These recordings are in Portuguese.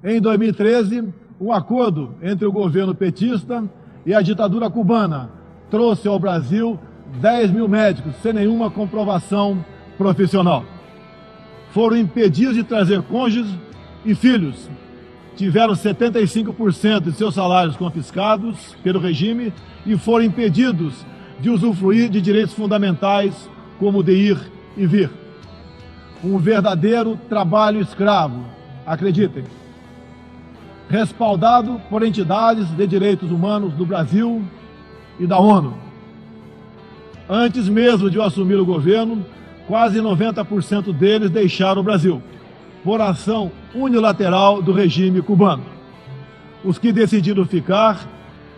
Em 2013, um acordo entre o governo petista e a ditadura cubana trouxe ao Brasil 10 mil médicos sem nenhuma comprovação profissional. Foram impedidos de trazer cônjuges e filhos. Tiveram 75% de seus salários confiscados pelo regime e foram impedidos de usufruir de direitos fundamentais como de ir e vir. Um verdadeiro trabalho escravo, acreditem. Respaldado por entidades de direitos humanos do Brasil e da ONU. Antes mesmo de eu assumir o governo, quase 90% deles deixaram o Brasil, por ação unilateral do regime cubano. Os que decidiram ficar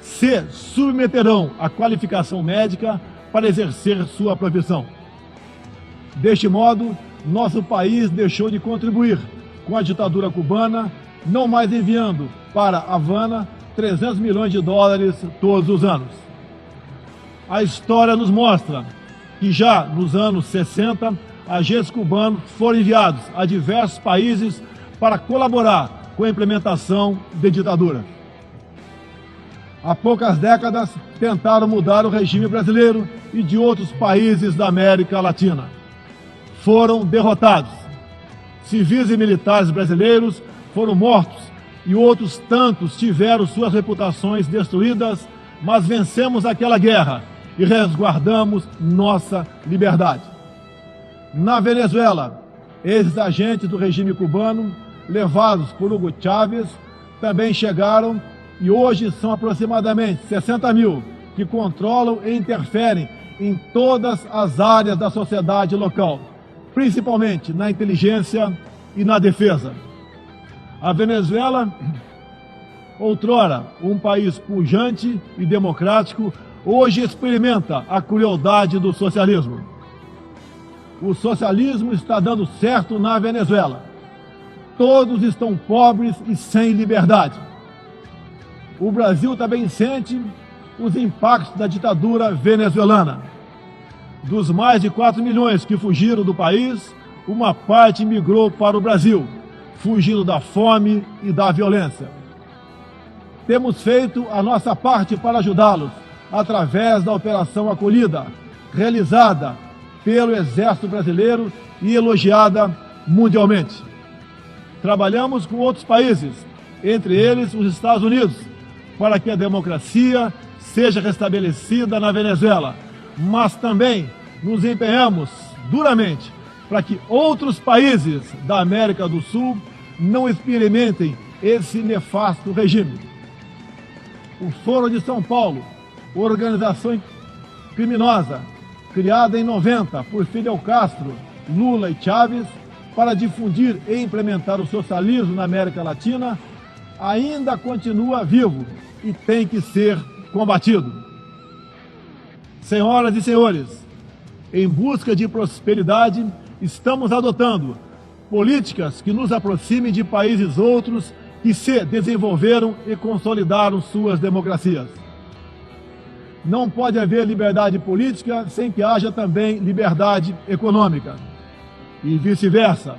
se submeterão à qualificação médica para exercer sua profissão. Deste modo, nosso país deixou de contribuir com a ditadura cubana, não mais enviando para Havana 300 milhões de dólares todos os anos. A história nos mostra que já nos anos 60, agentes cubanos foram enviados a diversos países para colaborar com a implementação de ditadura. Há poucas décadas, tentaram mudar o regime brasileiro e de outros países da América Latina. Foram derrotados. Civis e militares brasileiros foram mortos e outros tantos tiveram suas reputações destruídas, mas vencemos aquela guerra e resguardamos nossa liberdade. Na Venezuela, esses agentes do regime cubano, levados por Hugo Chávez, também chegaram e hoje são aproximadamente 60 mil que controlam e interferem em todas as áreas da sociedade local, principalmente na inteligência e na defesa. A Venezuela, outrora um país pujante e democrático, hoje experimenta a crueldade do socialismo. O socialismo está dando certo na Venezuela. Todos estão pobres e sem liberdade. O Brasil também sente os impactos da ditadura venezuelana. Dos mais de 4 milhões que fugiram do país, uma parte migrou para o Brasil, fugindo da fome e da violência. Temos feito a nossa parte para ajudá-los, através da Operação Acolhida, realizada pelo Exército Brasileiro e elogiada mundialmente. Trabalhamos com outros países, entre eles os Estados Unidos, para que a democracia seja restabelecida na Venezuela, mas também nos empenhamos duramente para que outros países da América do Sul não experimentem esse nefasto regime. O Foro de São Paulo, organização criminosa, criada em 90 por Fidel Castro, Lula e Chávez, para difundir e implementar o socialismo na América Latina, ainda continua vivo e tem que ser combatido. Senhoras e senhores, em busca de prosperidade, estamos adotando políticas que nos aproximem de países outros que se desenvolveram e consolidaram suas democracias. Não pode haver liberdade política sem que haja também liberdade econômica. E vice-versa.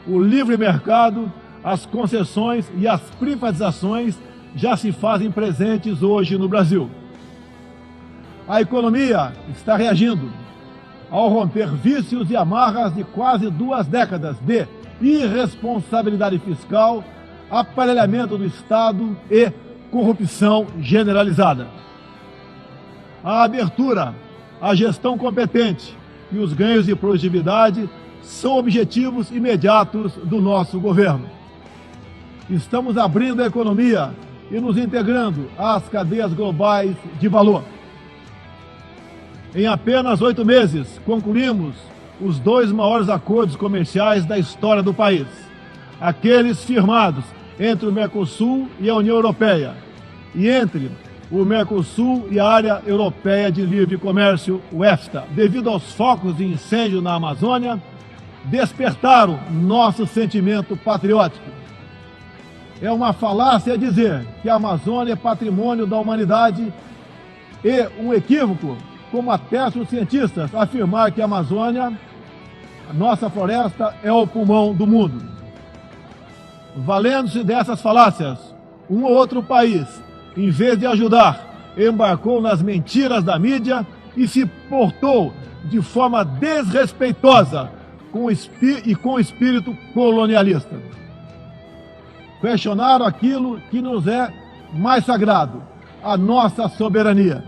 O livre mercado, as concessões e as privatizações já se fazem presentes hoje no Brasil. A economia está reagindo ao romper vícios e amarras de quase 2 décadas de irresponsabilidade fiscal, aparelhamento do Estado e corrupção generalizada. A abertura, a gestão competente e os ganhos de produtividade são objetivos imediatos do nosso governo. Estamos abrindo a economia e nos integrando às cadeias globais de valor. Em apenas 8 meses, concluímos os 2 maiores acordos comerciais da história do país, aqueles firmados entre o Mercosul e a União Europeia, e entre o Mercosul e a Área Europeia de Livre Comércio, o EFTA. Devido aos focos de incêndio na Amazônia, despertaram nosso sentimento patriótico. É uma falácia dizer que a Amazônia é patrimônio da humanidade e um equívoco, como atestam os cientistas, afirmar que a Amazônia, a nossa floresta, é o pulmão do mundo. valendo-se dessas falácias, um ou outro país, em vez de ajudar, embarcou nas mentiras da mídia e se portou de forma desrespeitosa com o espírito colonialista. Questionaram aquilo que nos é mais sagrado, a nossa soberania.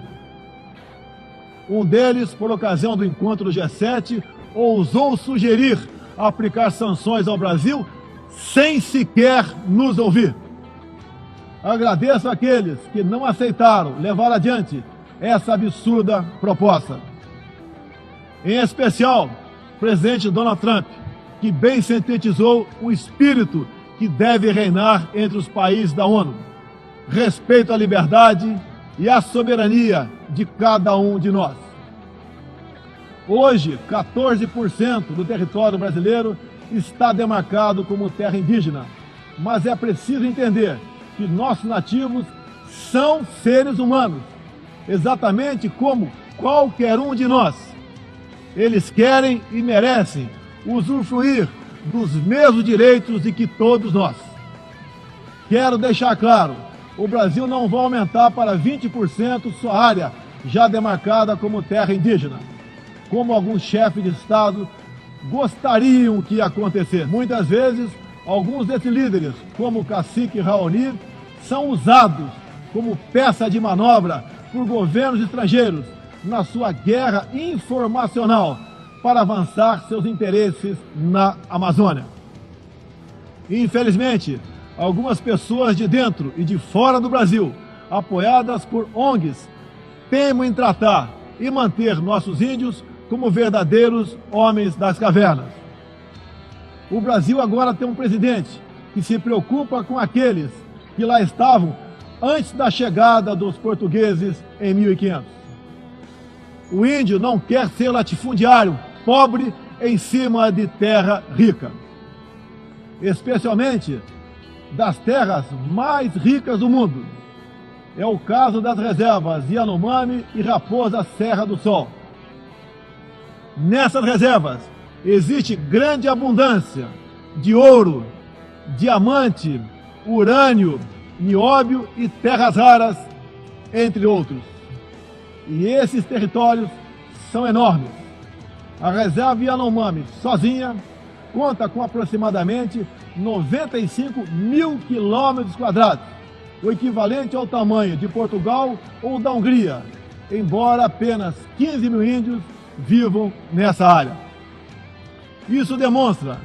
Um deles, por ocasião do encontro do G7, ousou sugerir aplicar sanções ao Brasil sem sequer nos ouvir. Agradeço àqueles que não aceitaram levar adiante essa absurda proposta. Em especial, o presidente Donald Trump, que bem sintetizou o espírito que deve reinar entre os países da ONU: respeito à liberdade e à soberania de cada um de nós. Hoje, 14% do território brasileiro está demarcado como terra indígena, mas é preciso entender que nossos nativos são seres humanos, exatamente como qualquer um de nós. Eles querem e merecem usufruir dos mesmos direitos de que todos nós. Quero deixar claro, o Brasil não vai aumentar para 20% sua área já demarcada como terra indígena, como alguns chefes de Estado gostariam que acontecesse. Muitas vezes, alguns desses líderes, como o cacique Raoni, são usados como peça de manobra por governos estrangeiros na sua guerra informacional para avançar seus interesses na Amazônia. Infelizmente, algumas pessoas de dentro e de fora do Brasil, apoiadas por ONGs, teimam em tratar e manter nossos índios como verdadeiros homens das cavernas. O Brasil agora tem um presidente que se preocupa com aqueles que lá estavam antes da chegada dos portugueses em 1500. O índio não quer ser latifundiário, pobre em cima de terra rica, especialmente das terras mais ricas do mundo. É o caso das reservas Yanomami e Raposa Serra do Sol. Nessas reservas existe grande abundância de ouro, diamante, urânio, nióbio e terras raras, entre outros. E esses territórios são enormes. A reserva Yanomami, sozinha, conta com aproximadamente 95 mil quilômetros quadrados, o equivalente ao tamanho de Portugal ou da Hungria, embora apenas 15 mil índios vivam nessa área. Isso demonstra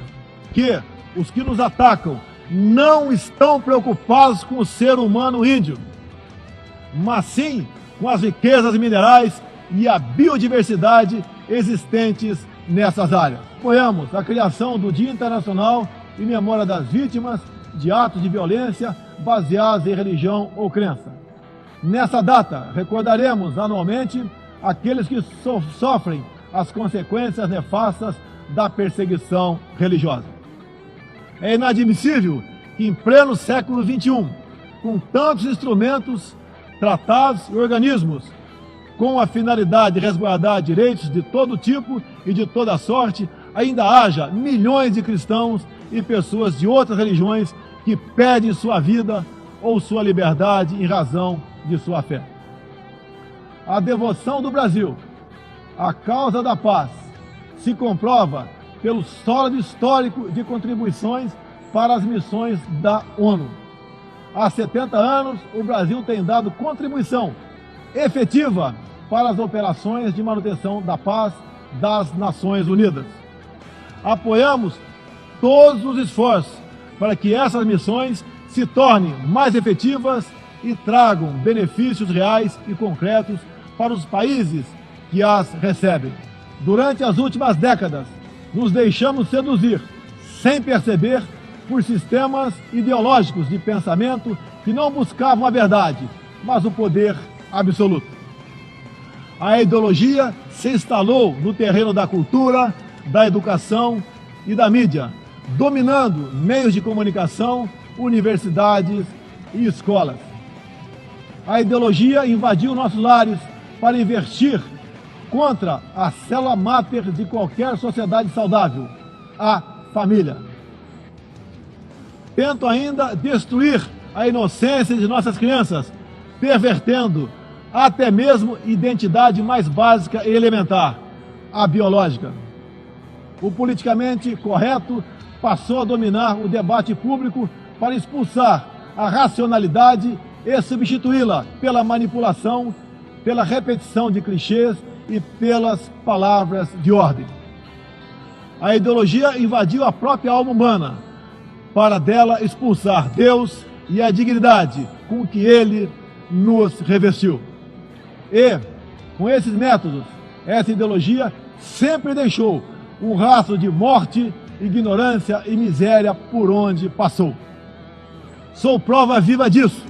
que os que nos atacam não estão preocupados com o ser humano índio, mas sim com as riquezas minerais e a biodiversidade existentes nessas áreas. Apoiamos a criação do Dia Internacional em memória das vítimas de atos de violência baseados em religião ou crença. Nessa data, recordaremos anualmente aqueles que sofrem as consequências nefastas da perseguição religiosa. É inadmissível que, em pleno século XXI, com tantos instrumentos, tratados e organismos com a finalidade de resguardar direitos de todo tipo e de toda sorte, ainda haja milhões de cristãos e pessoas de outras religiões que perdem sua vida ou sua liberdade em razão de sua fé. A devoção do Brasil à causa da paz se comprova pelo sólido histórico de contribuições para as missões da ONU. Há 70 anos, o Brasil tem dado contribuição efetiva para as operações de manutenção da paz das Nações Unidas. Apoiamos todos os esforços para que essas missões se tornem mais efetivas e tragam benefícios reais e concretos para os países que as recebem. Durante as últimas décadas, nos deixamos seduzir, sem perceber, por sistemas ideológicos de pensamento que não buscavam a verdade, mas o poder absoluto. A ideologia se instalou no terreno da cultura, da educação e da mídia, dominando meios de comunicação, universidades e escolas. A ideologia invadiu nossos lares para investir contra a célula máter de qualquer sociedade saudável, a família. tentam ainda destruir a inocência de nossas crianças, pervertendo até mesmo identidade mais básica e elementar, a biológica. O politicamente correto passou a dominar o debate público para expulsar a racionalidade e substituí-la pela manipulação, pela repetição de clichês e pelas palavras de ordem. A ideologia invadiu a própria alma humana para dela expulsar Deus e a dignidade com que Ele nos revestiu. E, com esses métodos, essa ideologia sempre deixou um rastro de morte, ignorância e miséria por onde passou. Sou prova viva disso.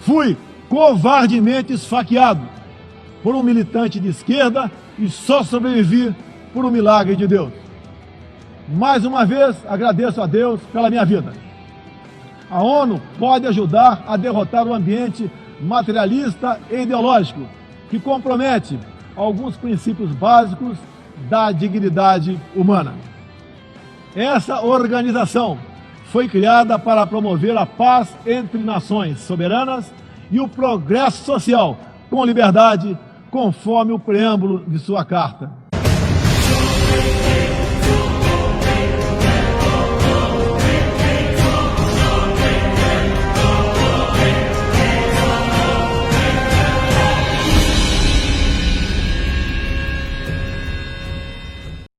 Fui covardemente esfaqueado por um militante de esquerda e só sobrevivi por um milagre de Deus. Mais uma vez, agradeço a Deus pela minha vida. A ONU pode ajudar a derrotar o ambiente materialista e ideológico que compromete alguns princípios básicos da dignidade humana. Essa organização foi criada para promover a paz entre nações soberanas e o progresso social com liberdade, conforme o preâmbulo de sua carta.